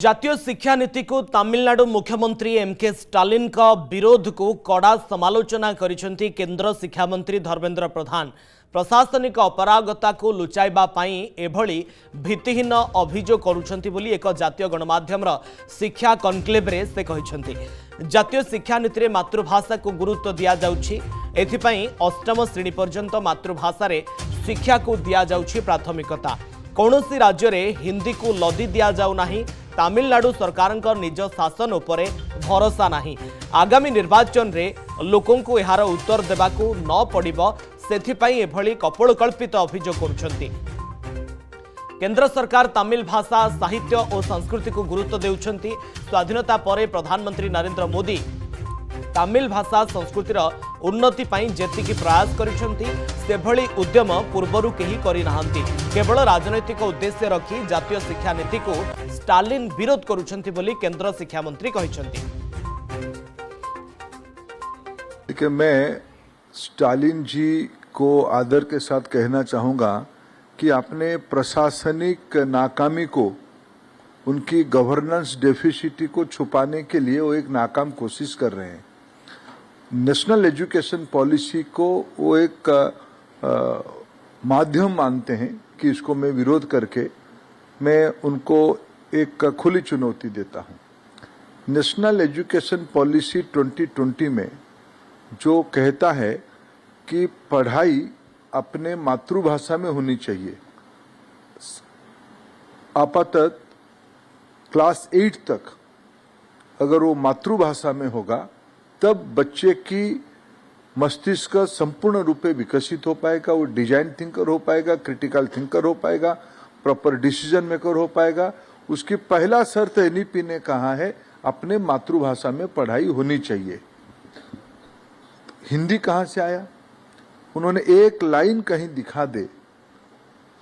जातीय शिक्षा नीति को तमिलनाडु मुख्यमंत्री एमके स्टालिन का विरोध को कड़ा समालोचना करिसेंती केंद्र शिक्षा मंत्री धर्मेंद्र प्रधान। प्रशासनिक अपरागता को लुचाइबा पाई एभली भित्तिहीन अभियोग करुछंती बोली एक जातीय गणमाध्यम शिक्षा कनक्लेव रे से कहिसेंती। जातीय शिक्षा नीति रे मातृभाषा को गुरुत्व दिया जाउछि, एथिपई अष्टम श्रेणी पर्यंत मातृभाषा रे शिक्षा को दिया जाउछि प्राथमिकता। कौनसी राज्य रे हिंदी को लदी दिया जाउ नाही। तमिलनाडु सरकार निज शासन उपरे भरोसा नहीं। आगामी निर्वाचन रे लोकों को यार उत्तर देवाकू न पड़िबो, सेथिपई एभली कपोलकल्पित अभियोग करुछंती। केंद्र सरकार तमिल भाषा साहित्य और संस्कृति को गुरुत्व देउछंती। स्वाधीनता परे प्रधानमंत्री नरेंद्र मोदी तमिल भाषा संस्कृतिर उन्नति पाई जेतिकी प्रयास करिसेंती, सेभली उद्यम पूर्वरु केही करि नाहंती। केवल राजनैतिक उद्देश्य रखी जातीय शिक्षा नीति को स्टालिन विरोध करुछंती बोली केंद्र शिक्षा मंत्री कहिसेंती। देखिए, मैं स्टालिन जी को आदर के साथ कहना चाहूंगा कि अपने प्रशासनिक नाकामी को, उनकी गवर्नेंस डेफिसिटी को छुपाने के लिए वो एक नाकाम कोशिश कर रहे हैं। नेशनल एजुकेशन पॉलिसी को वो एक माध्यम मानते हैं कि इसको मैं विरोध करके मैं उनको एक खुली चुनौती देता हूं। नेशनल एजुकेशन पॉलिसी 2020 में जो कहता है कि पढ़ाई अपने मातृभाषा में होनी चाहिए, आपातत क्लास 8 तक अगर वो मातृभाषा में होगा तब बच्चे की मस्तिष्क संपूर्ण रूप से विकसित हो पाएगा, वो डिजाइन थिंकर हो पाएगा, क्रिटिकल थिंकर हो पाएगा, प्रॉपर डिसीजन मेकर हो पाएगा। उसकी पहला शर्त एनईपी ने कहा है अपने मातृभाषा में पढ़ाई होनी चाहिए। हिंदी कहां से आया? उन्होंने एक लाइन कहीं दिखा दे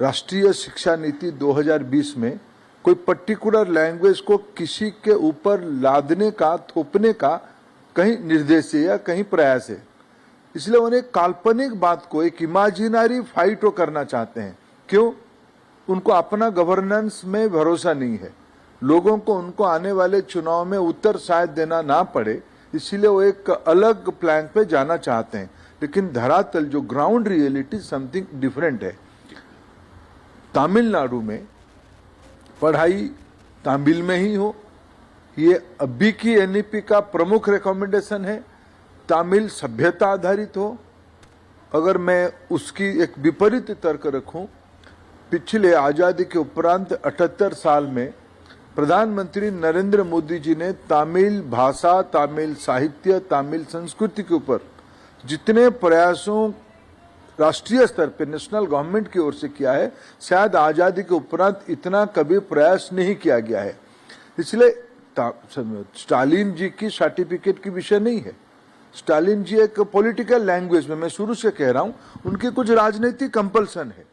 राष्ट्रीय शिक्षा नीति 2020 में कोई पर्टिकुलर लैंग्वेज को किसी के ऊपर लादने का, थोपने का कहीं निर्देश है या कहीं प्रयास है। इसलिए उन्हें काल्पनिक बात को, एक इमेजिनरी फाइट वो करना चाहते हैं। क्यों? उनको अपना गवर्नेंस में भरोसा नहीं है। लोगों को उनको आने वाले चुनाव में उत्तर शायद देना ना पड़े, इसीलिए वो एक अलग प्लान पे जाना चाहते हैं। लेकिन धरातल जो ग्राउंड रियलिटी समथिंग डिफरेंट है। तमिलनाडु में पढ़ाई तमिल में ही हो, ये अभी की एनईपी का प्रमुख रिकमेंडेशन है। तमिल सभ्यता आधारित हो। अगर मैं उसकी एक विपरीत तर्क रखूं, पिछले आजादी के उपरांत 78 साल में प्रधानमंत्री नरेंद्र मोदी जी ने तमिल भाषा, तमिल साहित्य, तमिल संस्कृति के ऊपर जितने प्रयासों राष्ट्रीय स्तर पे नेशनल गवर्नमेंट की ओर से किया है, शायद आजादी के उपरांत इतना कभी प्रयास नहीं किया गया है। इसलिए स्टालिन जी की सर्टिफिकेट की विषय नहीं है। स्टालिन जी एक पॉलिटिकल लैंग्वेज में, मैं शुरू से कह रहा हूं, उनकी कुछ राजनीतिक कंपल्सन है।